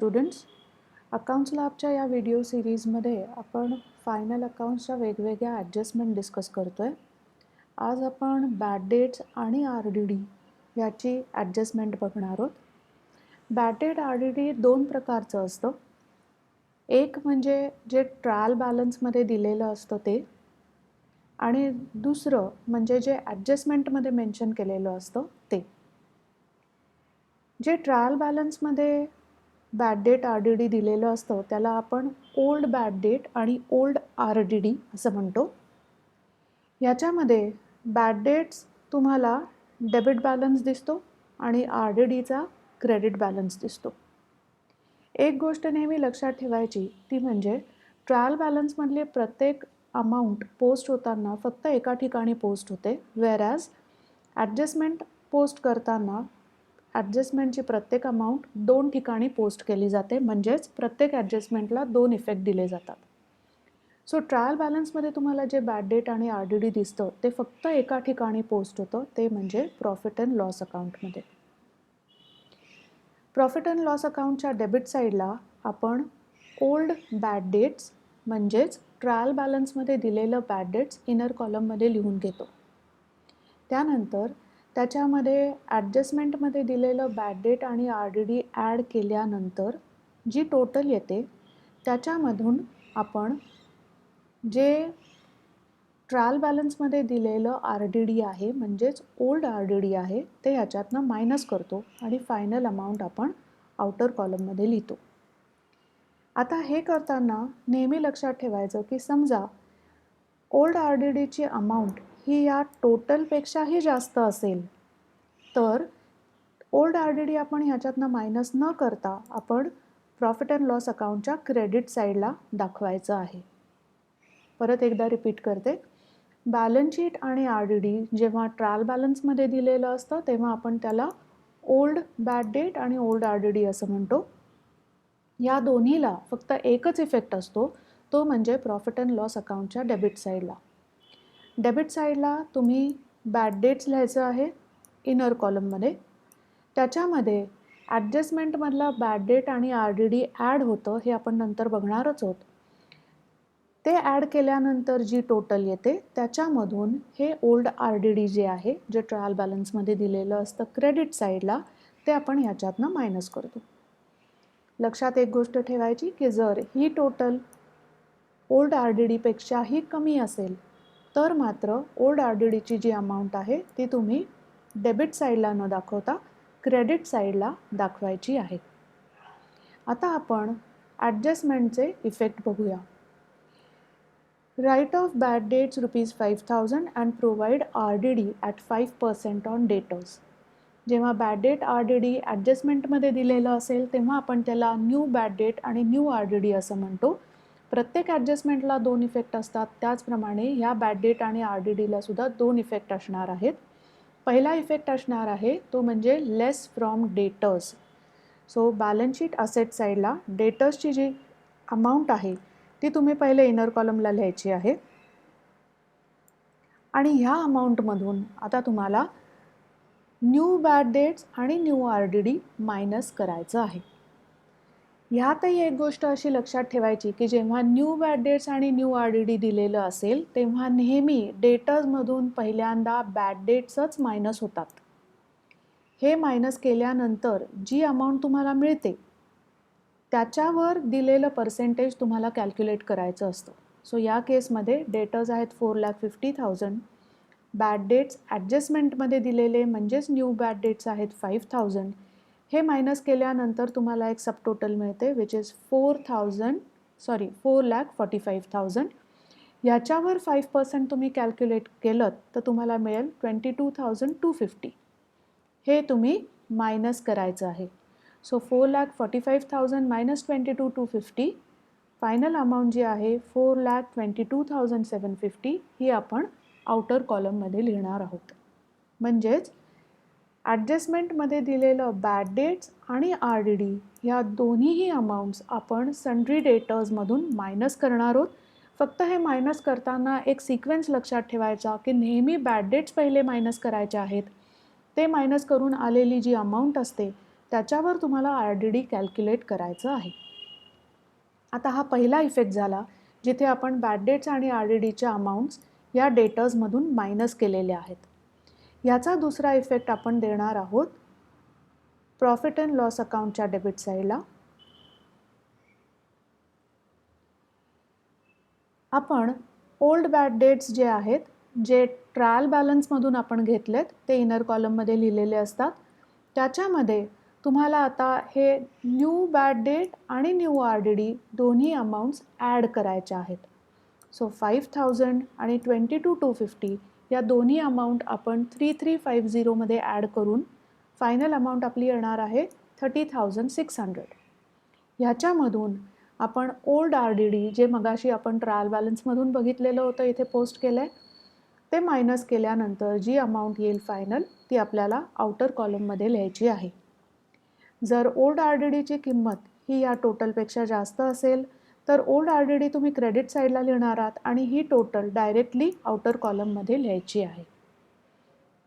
Students, accounts लॅबच्या या video सीरीजमध्ये आपण final अकाउंट्सच्या वेगवेगळ्या ॲडजस्टमेंट डिस्कस करतो आहे. आज आपण बॅड डेट्स आणि RDD याची ॲडजस्टमेंट बघणार आहोत. बॅड डेट RDD दोन प्रकारचं असतं. एक म्हणजे जे ट्रायल बॅलन्समध्ये दिलेलं असतं ते, आणि दुसरं म्हणजे जे ॲडजस्टमेंटमध्ये मेन्शन केलेलं असतं ते. जे ट्रायल बॅलन्समध्ये बॅड डेट RDD दिलेलं असतं त्याला आपण ओल्ड बॅड डेट आणि ओल्ड RDD असं म्हणतो. याच्यामध्ये बॅड डेट्स तुम्हाला डेबिट बॅलन्स दिसतो आणि RDDचा क्रेडिट बॅलन्स दिसतो. एक गोष्ट नेहमी लक्षात ठेवायची ती म्हणजे ट्रायल बॅलन्समधले प्रत्येक अमाऊंट पोस्ट होताना फक्त एका ठिकाणी पोस्ट होते, वेअरॅज ॲडजस्टमेंट पोस्ट करताना ॲडजस्टमेंटची प्रत्येक अमाऊंट दोन ठिकाणी पोस्ट केली जाते, म्हणजेच प्रत्येक ॲडजस्टमेंटला दोन इफेक्ट दिले जातात. सो ट्रायल बॅलन्समध्ये तुम्हाला जे बॅड डेट आणि RDD दिसतं ते फक्त एका ठिकाणी पोस्ट होतं, ते म्हणजे प्रॉफिट अँड लॉस अकाउंटमध्ये. प्रॉफिट अँड लॉस अकाउंटच्या डेबिट साईडला आपण ओल्ड बॅड डेट्स म्हणजेच ट्रायल बॅलन्समध्ये दिलेलं बॅड डेट्स इनर कॉलममध्ये लिहून घेतो. त्यानंतर त्याच्यामध्ये ॲडजस्टमेंटमध्ये दिलेलं बॅड डेट आणि RDD ॲड केल्यानंतर जी टोटल येते त्याच्यामधून आपण जे ट्रायल बॅलन्समध्ये दिलेलं RDD आहे म्हणजेच ओल्ड RDD आहे ते ह्याच्यातनं मायनस करतो आणि फायनल अमाऊंट आपण आउटर कॉलममध्ये लिहितो. आता हे करताना नेहमी लक्षात ठेवायचं की समजा ओल्ड RDDची अमाऊंट ही या टोटलपेक्षाही जास्त असेल तर ओल्ड RDD आपण ह्याच्यातनं मायनस न करता आपण प्रॉफिट अँड लॉस अकाउंटच्या क्रेडिट साईडला दाखवायचं आहे. परत एकदा रिपीट करते. बॅलन्स शीट आणि RDD जेव्हा ट्रायल बॅलन्समध्ये दिलेलं असतं तेव्हा आपण त्याला ओल्ड बॅड डेट आणि ओल्ड RDD असं म्हणतो. या दोन्हीला फक्त एकच इफेक्ट असतो, तो म्हणजे प्रॉफिट अँड लॉस अकाउंटच्या डेबिट साईडला. डेबिट साईडला तुम्ही बॅड डेट्स लिहायचं आहे इनर कॉलममध्ये. त्याच्यामध्ये ॲडजस्टमेंटमधला बॅड डेट आणि RDD ॲड होतं हे आपण नंतर बघणारच आहोत. ते ॲड केल्यानंतर जी टोटल येते त्याच्यामधून हे ओल्ड RDD जे आहे जे ट्रायल बॅलन्समध्ये दिलेलं असतं क्रेडिट साईडला ते आपण ह्याच्यातनं मायनस करतो. लक्षात एक गोष्ट ठेवायची की जर ही टोटल ओल्ड RDD पेक्षाही कमी असेल तर मात्र ओल्ड RDDची जी अमाऊंट आहे ती तुम्ही डेबिट साईडला न दाखवता क्रेडिट साईडला दाखवायची आहे. आता आपण ॲडजस्टमेंटचे इफेक्ट बघूया. Write off bad dates ₹5,000 and provide RDD at 5% on debtors. जेव्हा बॅड डेट RDD ॲडजस्टमेंटमध्ये दिलेलं असेल तेव्हा आपण त्याला न्यू बॅड डेट आणि न्यू RDD असं म्हणतो. प्रत्येक ॲडजस्टमेंटला दोन इफेक्ट असतात, त्याचप्रमाणे ह्या बॅड डेट आणि RDDला सुद्धा दोन इफेक्ट असणार आहेत. पहिला इफेक्ट असणार आहे तो म्हणजे less from debtors. So balance sheet asset साईडला डेटर्सची जी अमाऊंट आहे ती तुम्ही पहिले इनर कॉलमला लिहायची आहे आणि ह्या अमाऊंटमधून आता तुम्हाला न्यू बॅड डेट्स आणि न्यू RDD मायनस करायचं आहे. ह्यातही एक गोष्ट अशी लक्षात ठेवायची की जेव्हा न्यू बॅड डेट्स आणि न्यू RDD दिलेलं असेल तेव्हा नेहमी डेटर्समधून पहिल्यांदा बॅड डेट्सच मायनस होतात. हे मायनस केल्यानंतर जी अमाऊंट तुम्हाला मिळते त्याच्यावर दिलेलं पर्सेंटेज तुम्हाला कॅल्क्युलेट करायचं असतं. सो या केसमध्ये डेटर्स आहेत 4,50,000, बॅड डेट्स ॲडजस्टमेंटमध्ये दिलेले म्हणजेच न्यू बॅड डेट्स आहेत 5,000. हे मायनस केल्यानंतर तुम्हाला एक सबटोटल मिळते विच इज 4,45,000. याच्यावर 5% तुम्ही कॅल्क्युलेट केलं तर तुम्हाला मिळेल 22,250. हे तुम्ही मायनस करायचं आहे. सो 4,45,000 मायनस 22,250 फायनल अमाऊंट जी आहे 4,22,750 ही आपण आउटर कॉलममध्ये लिहिणार आहोत. म्हणजेच ॲडजस्टमेंटमध्ये दिलेलं बॅड डेट्स आणि RDD ह्या दोन्हीही अमाऊंट्स आपण सन्ड्री डेटर्समधून मायनस करणार आहोत. फक्त हे मायनस करताना एक सिक्वेन्स लक्षात ठेवायचा की नेहमी बॅड डेट्स पहिले मायनस करायचे आहेत. ते मायनस करून आलेली जी अमाऊंट असते त्याच्यावर तुम्हाला RDD कॅल्क्युलेट करायचं आहे. आता हा पहिला इफेक्ट झाला जिथे आपण बॅड डेट्स आणि RDDच्या अमाऊंट्स या डेटर्समधून मायनस केलेले आहेत. याचा दुसरा इफेक्ट आपण देणार आहोत प्रॉफिट अँड लॉस अकाउंटच्या डेबिट साईडला. आपण ओल्ड बॅड डेट्स जे आहेत, जे ट्रायल बॅलन्समधून आपण घेतलेत ते इनर कॉलममध्ये लिहिलेले असतात. त्याच्यामध्ये तुम्हाला आता हे न्यू बॅड डेट आणि न्यू RDD दोन्ही अमाऊंट्स ॲड करायच्या आहेत. सो 5000 आणि 22,250 या दोन्ही अमाऊंट आपण 3350 मध्ये ॲड करून फायनल अमाऊंट आपली येणार आहे 30,600. ह्याच्यामधून आपण ओल्ड RDD जे मगाशी आपण ट्रायल बॅलन्समधून बघितलेलं होतं, इथे पोस्ट केलं आहे, ते मायनस केल्यानंतर जी अमाऊंट येईल फायनल ती आपल्याला आउटर कॉलममध्ये लिहायची आहे. जर ओल्ड RDDची किंमत ही या टोटलपेक्षा जास्त असेल तर ओल्ड RDD तुम्ही क्रेडिट साईडला लिहिणार आहात आणि ही टोटल डायरेक्टली आउटर कॉलममध्ये लिहायची आहे.